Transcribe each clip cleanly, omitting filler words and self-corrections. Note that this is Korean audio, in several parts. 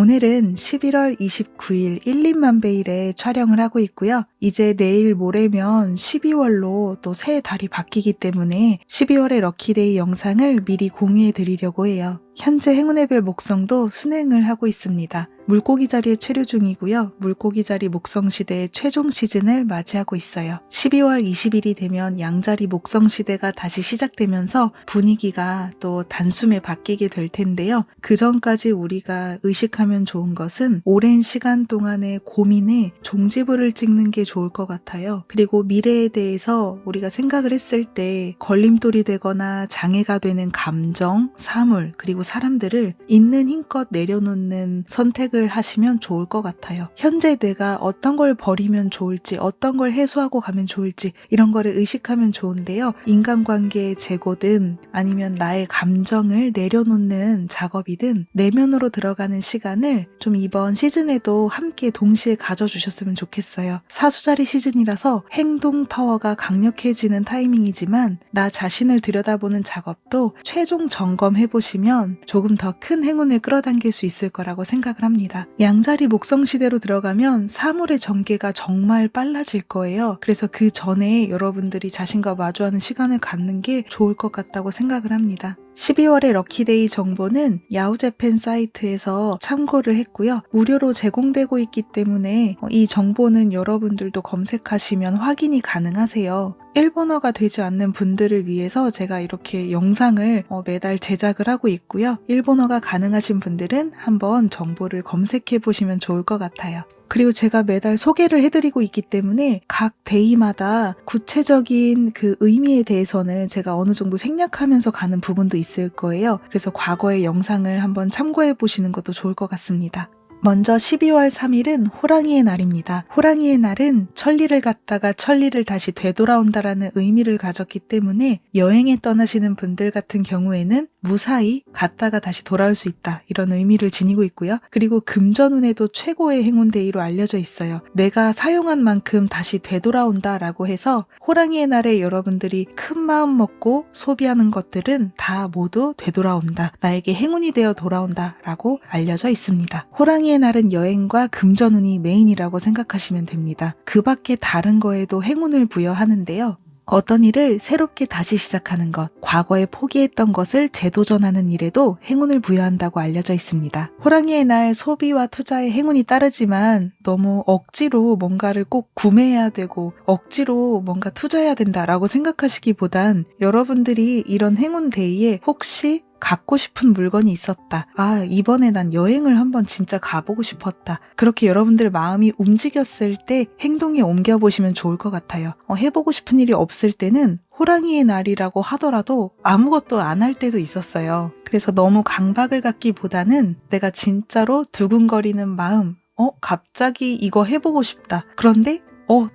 오늘은 11월 29일 1,2만배일에 촬영을 하고 있고요. 이제 내일 모레면 12월로 또 새 달이 바뀌기 때문에 12월의 럭키데이 영상을 미리 공유해 드리려고 해요. 현재 행운의 별 목성도 순행을 하고 있습니다. 물고기 자리에 체류 중이고요. 물고기 자리 목성 시대의 최종 시즌을 맞이하고 있어요. 12월 20일이 되면 양자리 목성 시대가 다시 시작되면서 분위기가 또 단숨에 바뀌게 될 텐데요. 그 전까지 우리가 의식하면 좋은 것은 오랜 시간 동안의 고민에 종지부를 찍는 게 좋을 것 같아요. 그리고 미래에 대해서 우리가 생각을 했을 때 걸림돌이 되거나 장애가 되는 감정, 사물, 그리고 사람들을 있는 힘껏 내려놓는 선택을 하시면 좋을 것 같아요. 현재 내가 어떤 걸 버리면 좋을지, 어떤 걸 해소하고 가면 좋을지 이런 거를 의식하면 좋은데요. 인간관계의 재고든 아니면 나의 감정을 내려놓는 작업이든 내면으로 들어가는 시간을 좀 이번 시즌에도 함께 동시에 가져주셨으면 좋겠어요. 사수자리 시즌이라서 행동 파워가 강력해지는 타이밍이지만 나 자신을 들여다보는 작업도 최종 점검해보시면 조금 더 큰 행운을 끌어당길 수 있을 거라고 생각을 합니다. 양자리 목성 시대로 들어가면 사물의 전개가 정말 빨라질 거예요. 그래서 그 전에 여러분들이 자신과 마주하는 시간을 갖는 게 좋을 것 같다고 생각을 합니다. 12월의 럭키데이 정보는 야후재팬 사이트에서 참고를 했고요. 무료로 제공되고 있기 때문에 이 정보는 여러분들도 검색하시면 확인이 가능하세요. 일본어가 되지 않는 분들을 위해서 제가 이렇게 영상을 매달 제작을 하고 있고요. 일본어가 가능하신 분들은 한번 정보를 검색해 보시면 좋을 것 같아요. 그리고 제가 매달 소개를 해드리고 있기 때문에 각 데이마다 구체적인 그 의미에 대해서는 제가 어느 정도 생략하면서 가는 부분도 있을 거예요. 그래서 과거의 영상을 한번 참고해 보시는 것도 좋을 것 같습니다. 먼저 12월 3일은 호랑이의 날입니다. 호랑이의 날은 천리를 갔다가 천리를 다시 되돌아온다라는 의미를 가졌기 때문에 여행에 떠나시는 분들 같은 경우에는 무사히 갔다가 다시 돌아올 수 있다 이런 의미를 지니고 있고요. 그리고 금전운에도 최고의 행운데이로 알려져 있어요. 내가 사용한 만큼 다시 되돌아온다 라고 해서 호랑이의 날에 여러분들이 큰 마음 먹고 소비하는 것들은 다 모두 되돌아온다. 나에게 행운이 되어 돌아온다 라고 알려져 있습니다. 호랑이의 날은 여행과 금전운이 메인이라고 생각하시면 됩니다. 그 밖에 다른 거에도 행운을 부여하는데요. 어떤 일을 새롭게 다시 시작하는 것, 과거에 포기했던 것을 재도전하는 일에도 행운을 부여한다고 알려져 있습니다. 호랑이의 날 소비와 투자에 행운이 따르지만 너무 억지로 뭔가를 꼭 구매해야 되고 억지로 뭔가 투자해야 된다라고 생각하시기보단 여러분들이 이런 행운 데이에 혹시 갖고 싶은 물건이 있었다. 이번에 난 여행을 한번 진짜 가보고 싶었다. 그렇게 여러분들 마음이 움직였을 때 행동에 옮겨보시면 좋을 것 같아요. 해보고 싶은 일이 없을 때는 호랑이의 날이라고 하더라도 아무것도 안 할 때도 있었어요. 그래서 너무 강박을 갖기보다는 내가 진짜로 두근거리는 마음, 갑자기 이거 해보고 싶다. 그런데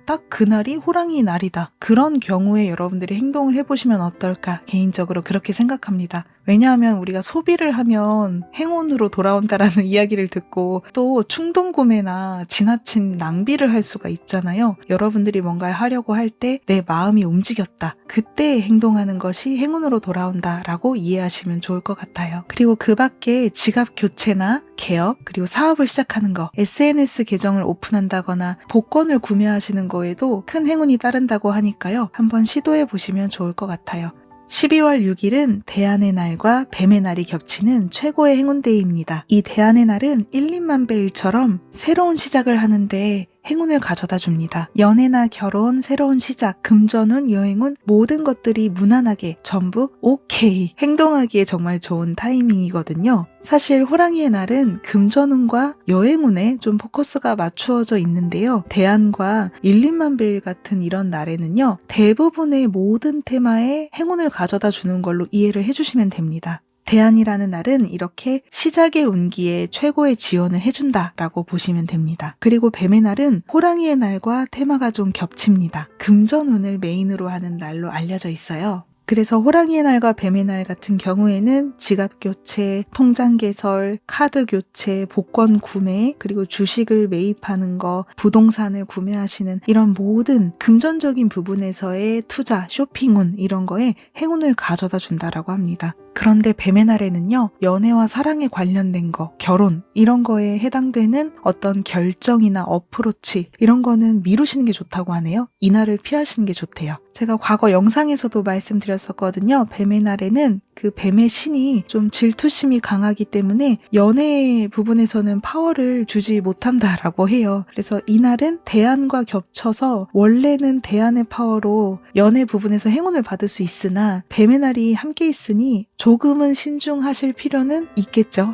딱 그날이 호랑이 날이다. 그런 경우에 여러분들이 행동을 해보시면 어떨까? 개인적으로 그렇게 생각합니다. 왜냐하면 우리가 소비를 하면 행운으로 돌아온다라는 이야기를 듣고 또 충동 구매나 지나친 낭비를 할 수가 있잖아요. 여러분들이 뭔가를 하려고 할 때 내 마음이 움직였다. 그때 행동하는 것이 행운으로 돌아온다라고 이해하시면 좋을 것 같아요. 그리고 그 밖에 지갑 교체나 개업, 그리고 사업을 시작하는 거, SNS 계정을 오픈한다거나 복권을 구매하시는 거에도 큰 행운이 따른다고 하니까요. 한번 시도해 보시면 좋을 것 같아요. 12월 6일은 대안의 날과 뱀의 날이 겹치는 최고의 행운데이입니다. 이 대안의 날은 1,2만배일처럼 새로운 시작을 하는데 행운을 가져다 줍니다. 연애나 결혼, 새로운 시작, 금전운, 여행운 모든 것들이 무난하게 전부 오케이 행동하기에 정말 좋은 타이밍이거든요. 사실 호랑이의 날은 금전운과 여행운에 좀 포커스가 맞추어져 있는데요. 대안과 1,2만배일 같은 이런 날에는요. 대부분의 모든 테마에 행운을 가져다 주는 걸로 이해를 해주시면 됩니다. 대안이라는 날은 이렇게 시작의 운기에 최고의 지원을 해준다라고 보시면 됩니다. 그리고 뱀의 날은 호랑이의 날과 테마가 좀 겹칩니다. 금전운을 메인으로 하는 날로 알려져 있어요. 그래서 호랑이의 날과 뱀의 날 같은 경우에는 지갑 교체, 통장 개설, 카드 교체, 복권 구매, 그리고 주식을 매입하는 거, 부동산을 구매하시는 이런 모든 금전적인 부분에서의 투자, 쇼핑운 이런 거에 행운을 가져다 준다라고 합니다. 그런데 뱀의 날에는요, 연애와 사랑에 관련된 거, 결혼 이런 거에 해당되는 어떤 결정이나 어프로치 이런 거는 미루시는 게 좋다고 하네요. 이 날을 피하시는 게 좋대요. 제가 과거 영상에서도 말씀드렸었거든요. 뱀의 날에는 그 뱀의 신이 좀 질투심이 강하기 때문에 연애 부분에서는 파워를 주지 못한다라고 해요. 그래서 이 날은 대안과 겹쳐서 원래는 대안의 파워로 연애 부분에서 행운을 받을 수 있으나 뱀의 날이 함께 있으니 조금은 신중하실 필요는 있겠죠.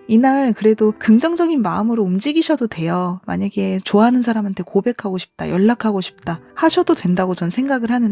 이날 그래도 긍정적인 마음으로 움직이셔도 돼요. 만약에 좋아하는 사람한테 고백하고 싶다, 연락하고 싶다 하셔도 된다고 전 생각을 하는데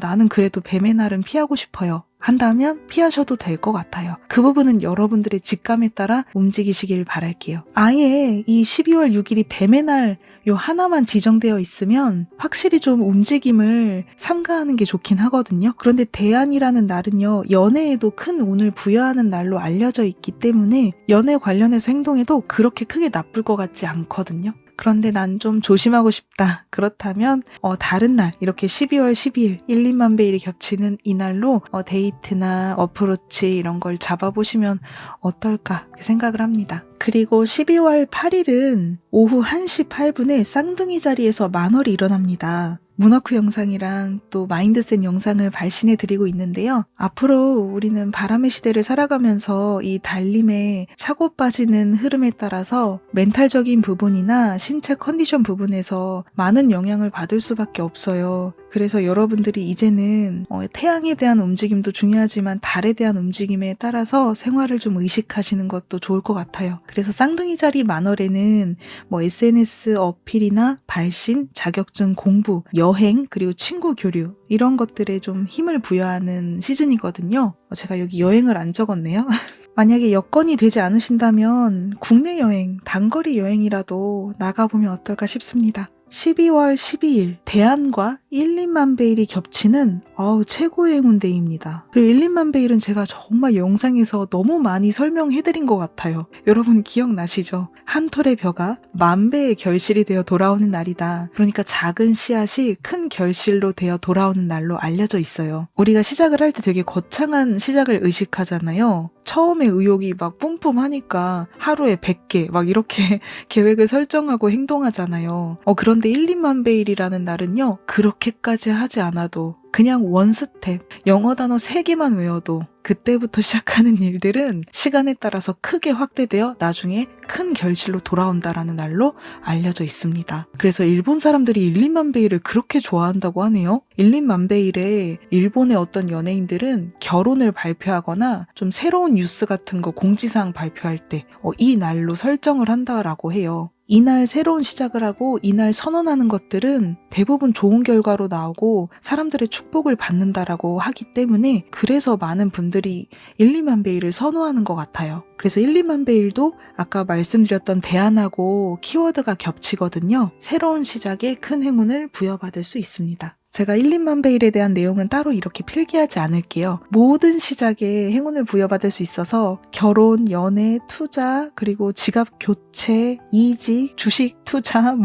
나는 그래도 뱀의 날은 피하고 싶어요. 한다면 피하셔도 될 것 같아요. 그 부분은 여러분들의 직감에 따라 움직이시길 바랄게요. 아예 이 12월 6일이 뱀의 날 요 하나만 지정되어 있으면 확실히 좀 움직임을 삼가하는 게 좋긴 하거든요. 그런데 대안이라는 날은요, 연애에도 큰 운을 부여하는 날로 알려져 있기 때문에 연애 관련해서 행동해도 그렇게 크게 나쁠 것 같지 않거든요. 그런데 난 좀 조심하고 싶다. 그렇다면 다른 날 이렇게 12월 12일 1, 2만 베일이 겹치는 이 날로 데이트나 어프로치 이런 걸 잡아보시면 어떨까 생각을 합니다. 그리고 12월 8일은 오후 1시 8분에 쌍둥이 자리에서 만월이 일어납니다. 문워크 영상이랑 또 마인드셋 영상을 발신해 드리고 있는데요. 앞으로 우리는 바람의 시대를 살아가면서 이 달림에 차고 빠지는 흐름에 따라서 멘탈적인 부분이나 신체 컨디션 부분에서 많은 영향을 받을 수밖에 없어요. 그래서 여러분들이 이제는 태양에 대한 움직임도 중요하지만 달에 대한 움직임에 따라서 생활을 좀 의식하시는 것도 좋을 것 같아요. 그래서 쌍둥이 자리 만월에는 SNS 어필이나 발신, 자격증 공부, 여행, 그리고 친구 교류 이런 것들에 좀 힘을 부여하는 시즌이거든요. 제가 여기 여행을 안 적었네요. 만약에 여건이 되지 않으신다면 국내 여행, 단거리 여행이라도 나가보면 어떨까 싶습니다. 12월 12일 대안과 1, 2만 베일이 겹치는 최고의 행운데이입니다. 그리고 1, 2만 베일은 제가 정말 영상에서 너무 많이 설명해드린 것 같아요. 여러분 기억나시죠? 한 톨의 벼가 만 배의 결실이 되어 돌아오는 날이다. 그러니까 작은 씨앗이 큰 결실로 되어 돌아오는 날로 알려져 있어요. 우리가 시작을 할 때 되게 거창한 시작을 의식하잖아요. 처음에 의욕이 막 뿜뿜하니까 하루에 100개 막 이렇게 계획을 설정하고 행동하잖아요. 그런데 1, 2만 베일이라는 날은요, 그렇게까지 하지 않아도 그냥 원스텝, 영어 단어 3개만 외워도 그때부터 시작하는 일들은 시간에 따라서 크게 확대되어 나중에 큰 결실로 돌아온다라는 날로 알려져 있습니다. 그래서 일본 사람들이 1, 2만 베일을 그렇게 좋아한다고 하네요. 1, 2만 베일에 일본의 어떤 연예인들은 결혼을 발표하거나 좀 새로운 뉴스 같은 거 공지사항 발표할 때 이 날로 설정을 한다라고 해요. 이날 새로운 시작을 하고 이날 선언하는 것들은 대부분 좋은 결과로 나오고 사람들의 축복을 받는다라고 하기 때문에 그래서 많은 분들이 1, 2만 베일을 선호하는 것 같아요. 그래서 1, 2만 베일도 아까 말씀드렸던 대안하고 키워드가 겹치거든요. 새로운 시작에 큰 행운을 부여받을 수 있습니다. 제가 1, 2만 베일에 대한 내용은 따로 이렇게 필기하지 않을게요. 모든 시작에 행운을 부여받을 수 있어서 결혼, 연애, 투자, 그리고 지갑 교체, 이직, 주식 투자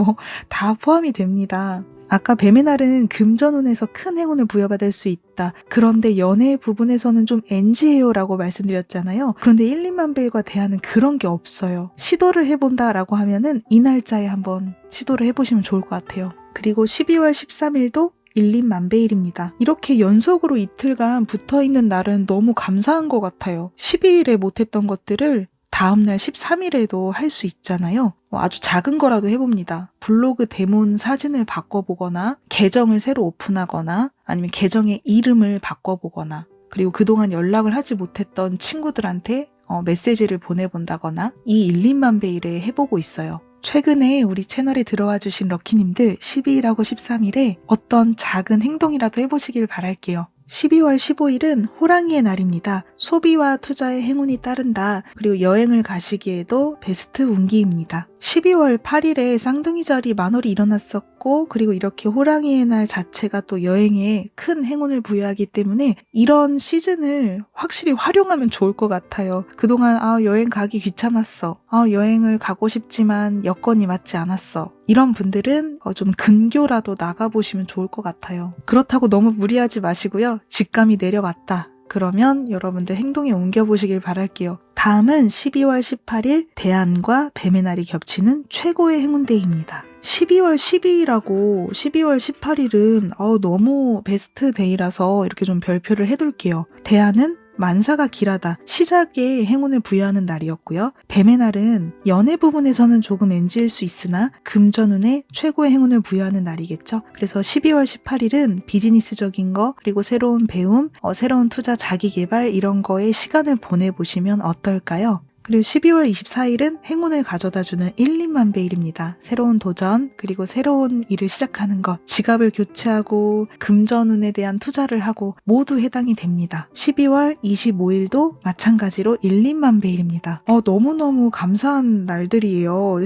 다 포함이 됩니다. 아까 뱀의 날은 금전운에서 큰 행운을 부여받을 수 있다. 그런데 연애 부분에서는 좀 NG예요 라고 말씀드렸잖아요. 그런데 1, 2만 베일과 대안은 그런 게 없어요. 시도를 해본다 라고 하면은 이 날짜에 한번 시도를 해보시면 좋을 것 같아요. 그리고 12월 13일도 1, 2만 베일입니다. 이렇게 연속으로 이틀간 붙어있는 날은 너무 감사한 것 같아요. 12일에 못했던 것들을 다음날 13일에도 할 수 있잖아요. 아주 작은 거라도 해봅니다. 블로그 대문 사진을 바꿔보거나 계정을 새로 오픈하거나 아니면 계정의 이름을 바꿔보거나 그리고 그동안 연락을 하지 못했던 친구들한테 메시지를 보내본다거나 이 1, 2만 베일에 해보고 있어요. 최근에 우리 채널에 들어와 주신 럭키님들 12일하고 13일에 어떤 작은 행동이라도 해보시길 바랄게요. 12월 15일은 호랑이의 날입니다. 소비와 투자에 행운이 따른다. 그리고 여행을 가시기에도 베스트 운기입니다. 12월 8일에 쌍둥이절이 만월이 일어났었고, 그리고 이렇게 호랑이의 날 자체가 또 여행에 큰 행운을 부여하기 때문에 이런 시즌을 확실히 활용하면 좋을 것 같아요. 그동안 여행 가기 귀찮았어. 여행을 가고 싶지만 여건이 맞지 않았어. 이런 분들은 좀 근교라도 나가보시면 좋을 것 같아요. 그렇다고 너무 무리하지 마시고요. 직감이 내려왔다. 그러면 여러분들 행동에 옮겨보시길 바랄게요. 다음은 12월 18일 대안과 뱀의 날이 겹치는 최고의 행운데이입니다. 12월 12일하고 12월 18일은 너무 베스트 데이라서 이렇게 좀 별표를 해둘게요. 대안은 만사가 길하다, 시작에 행운을 부여하는 날이었고요. 뱀의 날은 연애 부분에서는 조금 NG일 수 있으나 금전운에 최고의 행운을 부여하는 날이겠죠. 그래서 12월 18일은 비즈니스적인 거, 그리고 새로운 배움, 새로운 투자, 자기개발 이런 거에 시간을 보내보시면 어떨까요? 그리고 12월 24일은 행운을 가져다주는 1, 2만 베일입니다. 새로운 도전, 그리고 새로운 일을 시작하는 것, 지갑을 교체하고 금전운에 대한 투자를 하고 모두 해당이 됩니다. 12월 25일도 마찬가지로 1, 2만 베일입니다. 너무너무 감사한 날들이에요.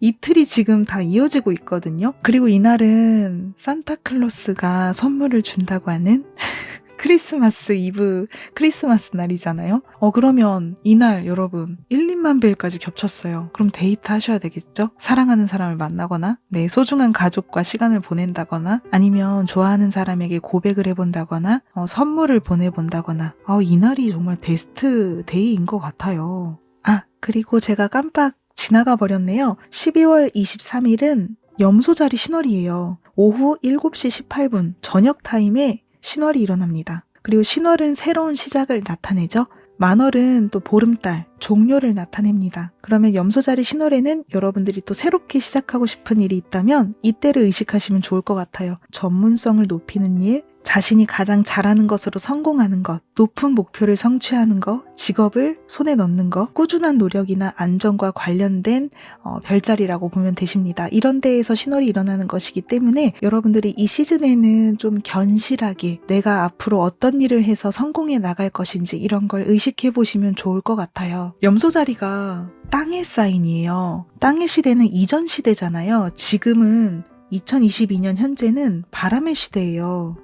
이틀이 지금 다 이어지고 있거든요. 그리고 이날은 산타클로스가 선물을 준다고 하는 크리스마스 이브, 크리스마스 날이잖아요. 그러면 이날 여러분 1, 2만 베일까지 겹쳤어요. 그럼 데이트 하셔야 되겠죠? 사랑하는 사람을 만나거나 소중한 가족과 시간을 보낸다거나 아니면 좋아하는 사람에게 고백을 해본다거나 선물을 보내본다거나 이날이 정말 베스트 데이인 것 같아요. 그리고 제가 깜빡 지나가 버렸네요. 12월 23일은 염소자리 신월이에요. 오후 7시 18분 저녁 타임에 신월이 일어납니다. 그리고 신월은 새로운 시작을 나타내죠. 만월은 또 보름달, 종료를 나타냅니다. 그러면 염소자리 신월에는 여러분들이 또 새롭게 시작하고 싶은 일이 있다면 이때를 의식하시면 좋을 것 같아요. 전문성을 높이는 일, 자신이 가장 잘하는 것으로 성공하는 것, 높은 목표를 성취하는 것, 직업을 손에 넣는 것, 꾸준한 노력이나 안정과 관련된 별자리라고 보면 되십니다. 이런 데에서 신월이 일어나는 것이기 때문에 여러분들이 이 시즌에는 좀 견실하게 내가 앞으로 어떤 일을 해서 성공해 나갈 것인지 이런 걸 의식해 보시면 좋을 것 같아요. 염소자리가 땅의 사인이에요. 땅의 시대는 이전 시대잖아요. 지금은 2022년 현재는 바람의 시대예요.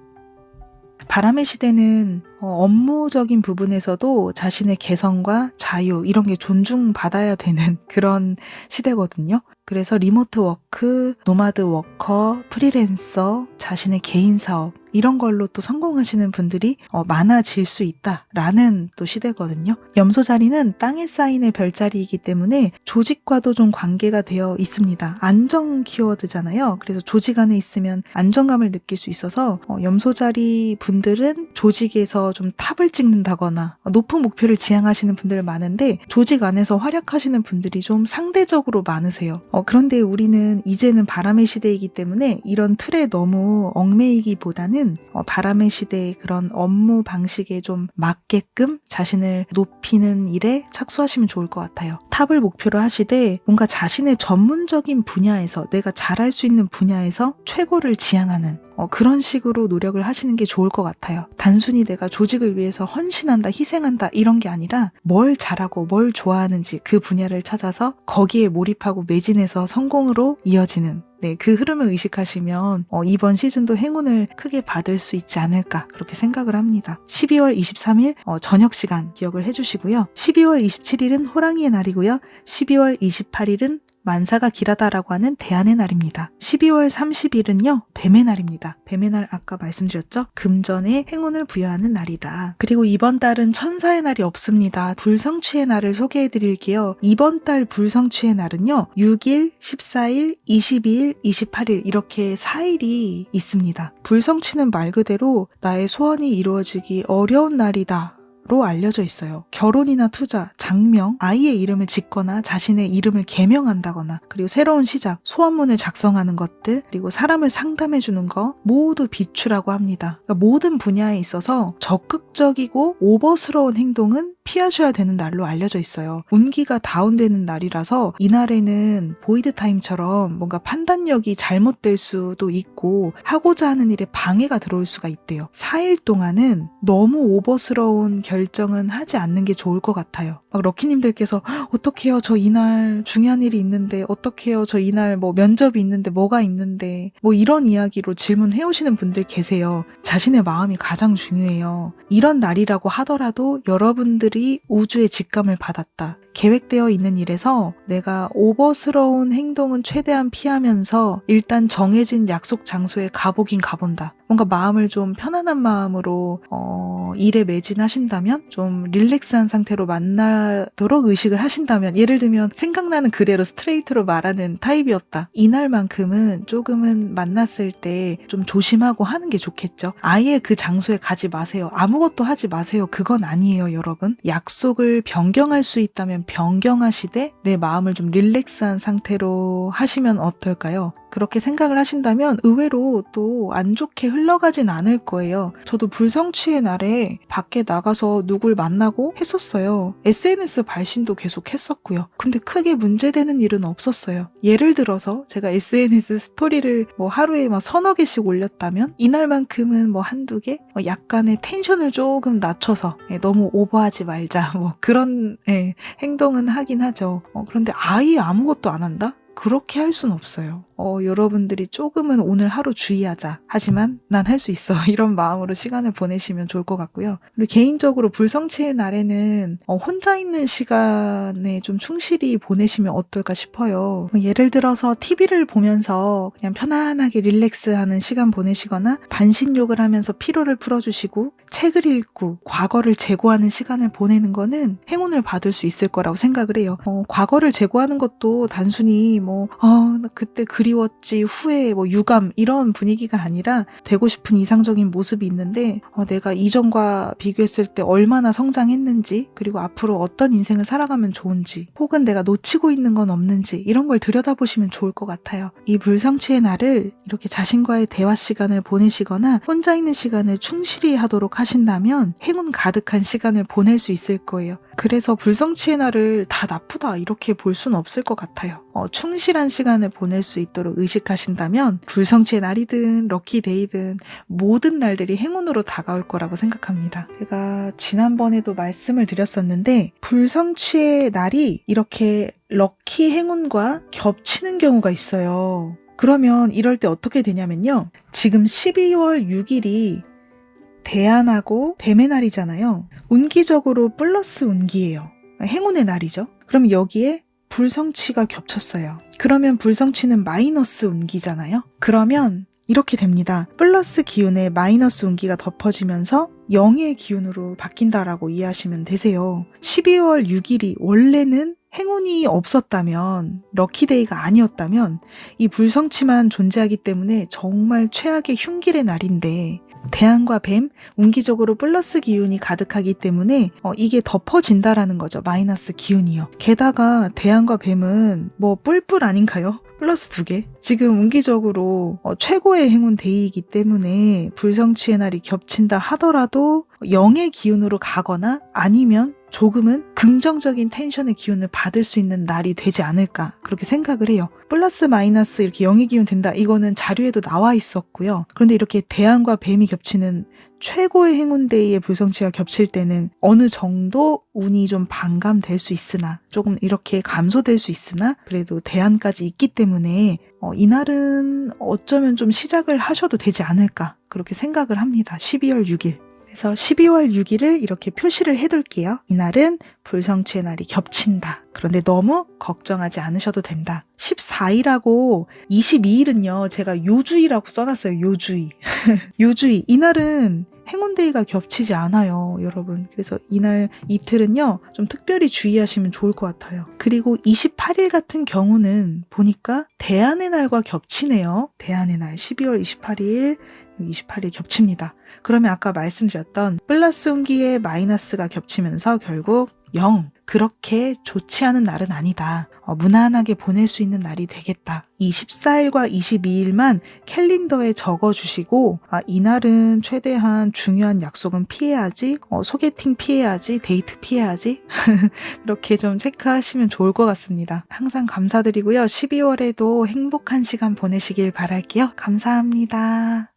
바람의 시대는 업무적인 부분에서도 자신의 개성과 자유 이런 게 존중받아야 되는 그런 시대거든요. 그래서 리모트 워크, 노마드 워커, 프리랜서, 자신의 개인 사업 이런 걸로 또 성공하시는 분들이 많아질 수 있다라는 또 시대거든요. 염소자리는 땅에 쌓인의 별자리이기 때문에 조직과도 좀 관계가 되어 있습니다. 안정 키워드잖아요. 그래서 조직 안에 있으면 안정감을 느낄 수 있어서 염소자리 분들은 조직에서 좀 탑을 찍는다거나 높은 목표를 지향하시는 분들 많은데 조직 안에서 활약하시는 분들이 좀 상대적으로 많으세요. 그런데 우리는 이제는 바람의 시대이기 때문에 이런 틀에 너무 얽매이기보다는 바람의 시대의 그런 업무 방식에 좀 맞게끔 자신을 높이는 일에 착수하시면 좋을 것 같아요. 탑을 목표로 하시되 뭔가 자신의 전문적인 분야에서 내가 잘할 수 있는 분야에서 최고를 지향하는 그런 식으로 노력을 하시는 게 좋을 것 같아요. 단순히 내가 조직을 위해서 헌신한다, 희생한다 이런 게 아니라 뭘 잘하고 뭘 좋아하는지 그 분야를 찾아서 거기에 몰입하고 매진해서 성공으로 이어지는 그 흐름을 의식하시면 이번 시즌도 행운을 크게 받을 수 있지 않을까 그렇게 생각을 합니다. 12월 23일 저녁 시간 기억을 해주시고요. 12월 27일은 호랑이의 날이고요. 12월 28일은 만사가 길하다라고 하는 대안의 날입니다. 12월 30일은요. 뱀의 날입니다. 뱀의 날 아까 말씀드렸죠? 금전에 행운을 부여하는 날이다. 그리고 이번 달은 천사의 날이 없습니다. 불성취의 날을 소개해드릴게요. 이번 달 불성취의 날은요. 6일, 14일, 22일, 28일 이렇게 4일이 있습니다. 불성취는 말 그대로 나의 소원이 이루어지기 어려운 날이다. 로 알려져 있어요. 결혼이나 투자, 장명, 아이의 이름을 짓거나 자신의 이름을 개명한다거나 그리고 새로운 시작, 소원문을 작성하는 것들 그리고 사람을 상담해주는 거 모두 비추라고 합니다. 그러니까 모든 분야에 있어서 적극적이고 오버스러운 행동은 피하셔야 되는 날로 알려져 있어요. 운기가 다운되는 날이라서 이날에는 보이드 타임처럼 뭔가 판단력이 잘못될 수도 있고 하고자 하는 일에 방해가 들어올 수가 있대요. 4일 동안은 너무 오버스러운 결정은 하지 않는 게 좋을 것 같아요. 막 럭키님들께서 어떡해요, 저 이날 중요한 일이 있는데, 어떡해요, 저 이날 뭐 면접이 있는데, 뭐가 있는데, 뭐 이런 이야기로 질문해 오시는 분들 계세요. 자신의 마음이 가장 중요해요. 이런 날이라고 하더라도 여러분들이 우주의 직감을 받았다. 계획되어 있는 일에서 내가 오버스러운 행동은 최대한 피하면서 일단 정해진 약속 장소에 가보긴 가본다. 뭔가 마음을 좀 편안한 마음으로 일에 매진하신다면, 좀 릴렉스한 상태로 만나도록 의식을 하신다면, 예를 들면 생각나는 그대로 스트레이트로 말하는 타입이었다. 이날만큼은 조금은 만났을 때 좀 조심하고 하는 게 좋겠죠. 아예 그 장소에 가지 마세요. 아무것도 하지 마세요. 그건 아니에요, 여러분. 약속을 변경할 수 있다면 변경하시되 내 마음을 좀 릴렉스한 상태로 하시면 어떨까요? 그렇게 생각을 하신다면 의외로 또 안 좋게 흘러가진 않을 거예요. 저도 불성취의 날에 밖에 나가서 누굴 만나고 했었어요. SNS 발신도 계속 했었고요. 근데 크게 문제되는 일은 없었어요. 예를 들어서 제가 SNS 스토리를 뭐 하루에 막 서너 개씩 올렸다면 이날만큼은 뭐 한두 개? 약간의 텐션을 조금 낮춰서 너무 오버하지 말자, 뭐 그런 행동은 하긴 하죠. 그런데 아예 아무것도 안 한다? 그렇게 할 순 없어요. 여러분들이 조금은 오늘 하루 주의하자. 하지만 난 할 수 있어. 이런 마음으로 시간을 보내시면 좋을 것 같고요. 그리고 개인적으로 불성취의 날에는 혼자 있는 시간에 좀 충실히 보내시면 어떨까 싶어요. 예를 들어서 TV를 보면서 그냥 편안하게 릴렉스하는 시간 보내시거나 반신욕을 하면서 피로를 풀어주시고 책을 읽고 과거를 재고하는 시간을 보내는 거는 행운을 받을 수 있을 거라고 생각을 해요. 과거를 재고하는 것도 단순히 나 그때 그리웠지, 후회, 유감 이런 분위기가 아니라 되고 싶은 이상적인 모습이 있는데 내가 이전과 비교했을 때 얼마나 성장했는지, 그리고 앞으로 어떤 인생을 살아가면 좋은지, 혹은 내가 놓치고 있는 건 없는지 이런 걸 들여다보시면 좋을 것 같아요. 이 불성취의 날을 이렇게 자신과의 대화 시간을 보내시거나 혼자 있는 시간을 충실히 하도록 하신다면 행운 가득한 시간을 보낼 수 있을 거예요. 그래서 불성취의 날을 다 나쁘다 이렇게 볼 수는 없을 것 같아요. 충실한 시간을 보낼 수 있도록 의식하신다면 불성취의 날이든 럭키데이든 모든 날들이 행운으로 다가올 거라고 생각합니다. 제가 지난번에도 말씀을 드렸었는데 불성취의 날이 이렇게 럭키 행운과 겹치는 경우가 있어요. 그러면 이럴 때 어떻게 되냐면요. 지금 12월 6일이 대안하고 뱀의 날이잖아요. 운기적으로 플러스 운기예요. 행운의 날이죠. 그럼 여기에 불성취가 겹쳤어요. 그러면 불성취는 마이너스 운기잖아요. 그러면 이렇게 됩니다. 플러스 기운에 마이너스 운기가 덮어지면서 0의 기운으로 바뀐다라고 이해하시면 되세요. 12월 6일이 원래는 행운이 없었다면, 럭키데이가 아니었다면 이 불성취만 존재하기 때문에 정말 최악의 흉길의 날인데, 대안과 뱀, 운기적으로 플러스 기운이 가득하기 때문에 이게 덮어진다라는 거죠. 마이너스 기운이요. 게다가 대안과 뱀은 뿔뿔 아닌가요? 플러스 2개. 지금 운기적으로 최고의 행운 데이이기 때문에 불성취의 날이 겹친다 하더라도 0의 기운으로 가거나 아니면 조금은 긍정적인 텐션의 기운을 받을 수 있는 날이 되지 않을까 그렇게 생각을 해요. 플러스 마이너스 이렇게 0의 기운 된다. 이거는 자료에도 나와 있었고요. 그런데 이렇게 대안과 뱀이 겹치는 최고의 행운데이의 불성취가 겹칠 때는 어느 정도 운이 좀 반감될 수 있으나, 조금 이렇게 감소될 수 있으나 그래도 대안까지 있기 때문에 이날은 어쩌면 좀 시작을 하셔도 되지 않을까 그렇게 생각을 합니다. 12월 6일. 그래서 12월 6일을 이렇게 표시를 해둘게요. 이날은 불성취의 날이 겹친다. 그런데 너무 걱정하지 않으셔도 된다. 14일하고 22일은요. 제가 요주의라고 써놨어요. 요주의. 요주의. 이날은 행운데이가 겹치지 않아요, 여러분. 그래서 이날 이틀은요. 좀 특별히 주의하시면 좋을 것 같아요. 그리고 28일 같은 경우는 보니까 대안의 날과 겹치네요. 대안의 날 12월 28일 28일 겹칩니다. 그러면 아까 말씀드렸던 플러스 운기에 마이너스가 겹치면서 결국 0. 그렇게 좋지 않은 날은 아니다. 무난하게 보낼 수 있는 날이 되겠다. 이 14일과 22일만 캘린더에 적어주시고 이날은 최대한 중요한 약속은 피해야지, 소개팅 피해야지, 데이트 피해야지 이렇게 좀 체크하시면 좋을 것 같습니다. 항상 감사드리고요. 12월에도 행복한 시간 보내시길 바랄게요. 감사합니다.